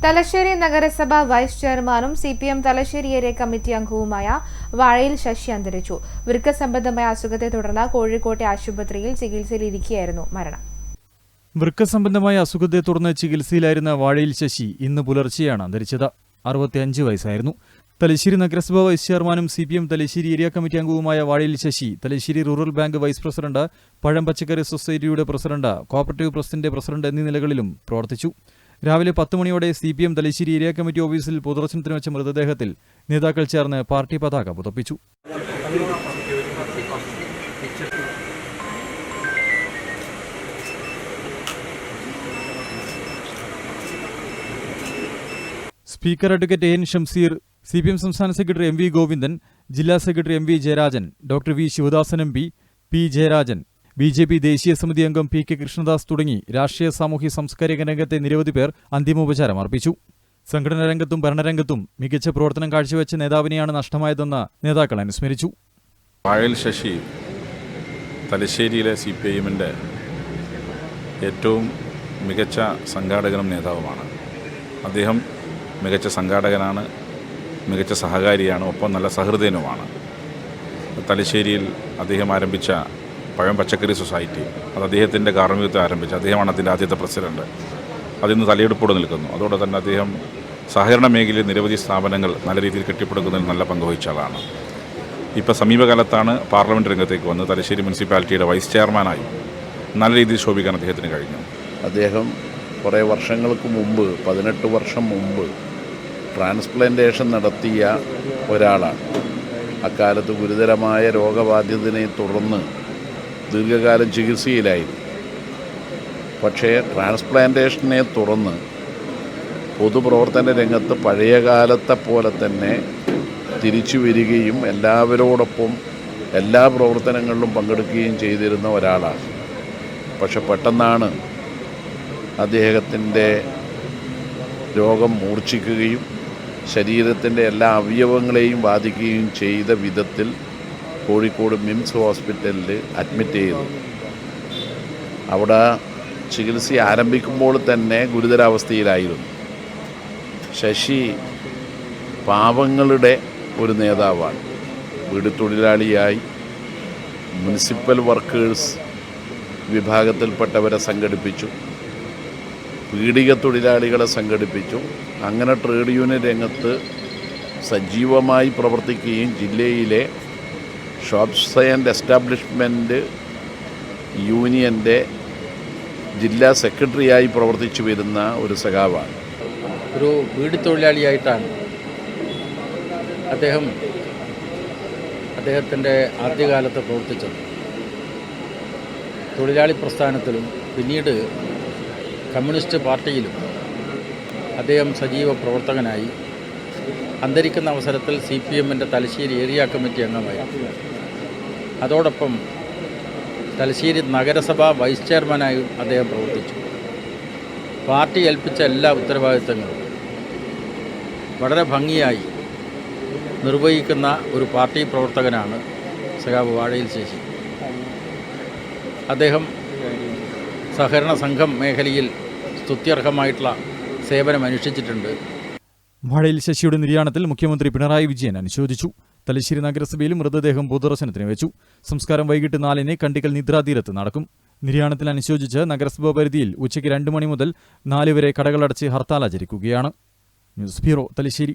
തലശ്ശേരി നഗരസഭ വൈസ് ചെയർമാനും CPM Thalassery area committee അംഗവുമായ വാഴയിൽ ശശി അന്തരിച്ചു. വൃക്ക സംബന്ധമായ അസുഖത്തെ തുടർന്ന് കോഴിക്കോട്ടെ ആശുപത്രിയിൽ ചികിത്സയിലിരിക്കെയായിരുന്നു മരണം. വൃക്ക സംബന്ധമായ അസുഖത്തെ തുടർന്ന് ചികിത്സയിലായിരുന്ന വാഴയിൽ ശശി ഇന്ന് പുലർച്ചെയാണ് അന്തരിച്ചത്. 65 വയസ്സായിരുന്നു. തലശ്ശേരി നഗരസഭ വൈസ് ചെയർമാനും CPM തലശ്ശേരി ഏരിയ കമ്മിറ്റി അംഗവുമായ Vazhayil Sasi Thalassery rural bank vice president, പഴം പച്ചക്കറി സൊസൈറ്റിയുടെ പ്രസിഡന്റ്, കോഓപ്പറേറ്റീവ് ട്രസ്റ്റിന്റെ പ്രസിഡന്റ് എന്നീ നിലകളിലും പ്രവർത്തിച്ചു. രാവിലെ 10 മണിയോടെ CPM തലശ്ശേരി ഏരിയ കമ്മിറ്റി ഓഫീസിൽ പൊതുദർശനത്തിന് വെച്ച മൃതദേഹത്തിൽ നേതാക്കൾ ചേർന്ന് പാർട്ടി പതാക പുതപ്പിച്ചു. Speaker advocate AN Shamseer, CPM സംസ്ഥാന സെക്രട്ടറി MV ഗോവിന്ദൻ, ജില്ലാ secretary MV Jayarajan, doctor V Sivadasan MP, P Jayarajan, BJP ദേശീയ സമിതി അംഗം PK കൃഷ്ണദാസ് തുടങ്ങി രാഷ്ട്രീയ സാമൂഹ്യ സാംസ്കാരിക രംഗത്തെ നിരവധി പേർ അന്തിമോപചാരം അർപ്പിച്ചു. സംഘടനാ രംഗത്തും ഭരണരംഗത്തും മികച്ച പ്രവർത്തനം കാഴ്ചവെച്ച നേതാവിനെയാണ് നഷ്ടമായതെന്ന് നേതാക്കൾ അനുസ്മരിച്ചു. വാഴയിൽ ശശി തലശ്ശേരിയിലെ CPIMന്റെ ഏറ്റവും മികച്ച സംഘാടകനും നേതാവുമാണ്. അദ്ദേഹം മികച്ച സംഘാടകനാണ്, മികച്ച സഹകാരിയാണ്, ഒപ്പം നല്ല സഹൃദയനുമാണ്. തലശ്ശേരിയിൽ അദ്ദേഹം ആരംഭിച്ച പഴം പച്ചക്കറി സൊസൈറ്റി, അത് അദ്ദേഹത്തിൻ്റെ കാർമ്മികത്വം ആരംഭിച്ചു. അദ്ദേഹമാണ് അതിൻ്റെ ആദ്യത്തെ പ്രസിഡന്റ്. അതിന്ന് തലയെടുപ്പോടെ നിൽക്കുന്നു. അതോടെ തന്നെ അദ്ദേഹം സഹകരണ മേഖലയിൽ നിരവധി സ്ഥാപനങ്ങൾ നല്ല രീതിയിൽ കെട്ടിപ്പടുക്കുന്നതിൽ നല്ല പങ്കുവഹിച്ച ആളാണ്. ഇപ്പോൾ സമീപകാലത്താണ് പാർലമെൻറ്റ് രംഗത്തേക്ക് വന്ന് തലശ്ശേരി മുനിസിപ്പാലിറ്റിയുടെ വൈസ് ചെയർമാനായി നല്ല രീതിയിൽ ശോഭിക്കാൻ അദ്ദേഹത്തിന് കഴിഞ്ഞു. അദ്ദേഹം കുറേ വർഷങ്ങൾക്ക് മുമ്പ്, 18 വർഷം മുമ്പ് ട്രാൻസ്പ്ലാന്റേഷൻ നടത്തിയ ഒരാളാണ്. അക്കാലത്ത് ഗുരുതരമായ രോഗബാധിതനെ തുടർന്ന് ദീർഘകാലം ചികിത്സയിലായിരുന്നു. പക്ഷേ ട്രാൻസ്പ്ലാന്റേഷനെ തുടർന്ന് പൊതുപ്രവർത്തന രംഗത്ത് പഴയ കാലത്തെ പോലെ തന്നെ തിരിച്ചു വരികയും എല്ലാവരോടൊപ്പം എല്ലാ പ്രവർത്തനങ്ങളിലും പങ്കെടുക്കുകയും ചെയ്തിരുന്ന ഒരാളാണ്. പക്ഷെ പെട്ടെന്നാണ് അദ്ദേഹത്തിൻ്റെ രോഗം മൂർച്ഛിക്കുകയും ശരീരത്തിൻ്റെ എല്ലാ അവയവങ്ങളെയും ബാധിക്കുകയും ചെയ്ത വിധത്തിൽ കോഴിക്കോട് മിംസ് ഹോസ്പിറ്റലിൽ അഡ്മിറ്റ് ചെയ്തു. അവിടെ ചികിത്സ ആരംഭിക്കുമ്പോൾ തന്നെ ഗുരുതരാവസ്ഥയിലായിരുന്നു. ശശി പാവങ്ങളുടെ ഒരു നേതാവാണ്. വീട് തൊഴിലാളിയായി മുനിസിപ്പൽ വർക്കേഴ്സ് വിഭാഗത്തിൽപ്പെട്ടവരെ സംഘടിപ്പിച്ചു, പീഡിക തൊഴിലാളികളെ സംഘടിപ്പിച്ചു. അങ്ങനെ ട്രേഡ് യൂണിയൻ രംഗത്ത് സജീവമായി പ്രവർത്തിക്കുകയും ജില്ലയിലെ ഷോപ്സ് ആൻഡ് എസ്റ്റാബ്ലിഷ്മെൻറ്റ് യൂണിയൻ്റെ ജില്ലാ സെക്രട്ടറിയായി പ്രവർത്തിച്ചു വരുന്ന ഒരു സഖാവാണ്. ഒരു വീട് തൊഴിലാളിയായിട്ടാണ് അദ്ദേഹത്തിൻ്റെ ആദ്യകാലത്ത് പ്രവർത്തിച്ചത്. തൊഴിലാളി പ്രസ്ഥാനത്തിലും പിന്നീട് കമ്മ്യൂണിസ്റ്റ് പാർട്ടിയിലും അദ്ദേഹം സജീവ പ്രവർത്തകനായി. അന്തരിക്കുന്ന അവസരത്തിൽ CPMൻ്റെ തലശ്ശേരി ഏരിയ കമ്മിറ്റി അംഗമായി. അതോടൊപ്പം തലശ്ശേരി നഗരസഭ വൈസ് ചെയർമാനായും അദ്ദേഹം പ്രവർത്തിച്ചു. പാർട്ടി ഏൽപ്പിച്ച എല്ലാ ഉത്തരവാദിത്തങ്ങളും വളരെ ഭംഗിയായി നിർവഹിക്കുന്ന ഒരു പാർട്ടി പ്രവർത്തകനാണ് സഖാവ് വാഴയിൽ ശശി. അദ്ദേഹം സഹകരണ സംഘം മേഖലയിൽ സ്തുത്യർഹമായിട്ടുള്ള സേവനം അനുഷ്ഠിച്ചിട്ടുണ്ട്. വാഴയിൽ ശശിയുടെ നിര്യാണത്തിൽ മുഖ്യമന്ത്രി പിണറായി വിജയൻ അനുശോചിച്ചു. തലശ്ശേരി നഗരസഭയിൽ മൃതദേഹം പൊതുദർശനത്തിന് വെച്ചു. സംസ്കാരം വൈകിട്ട് 4-ന് കണ്ടിക്കൽ നിദ്രാതീരത്ത് നടക്കും. നിര്യാണത്തിൽ അനുശോചിച്ച് നഗരസഭാ പരിധിയിൽ ഉച്ചയ്ക്ക് 2 മണി മുതൽ 4 വരെ കടകളടച്ച് ഹർത്താൽ ആചരിക്കുകയാണ്. News bureau, Thalassery.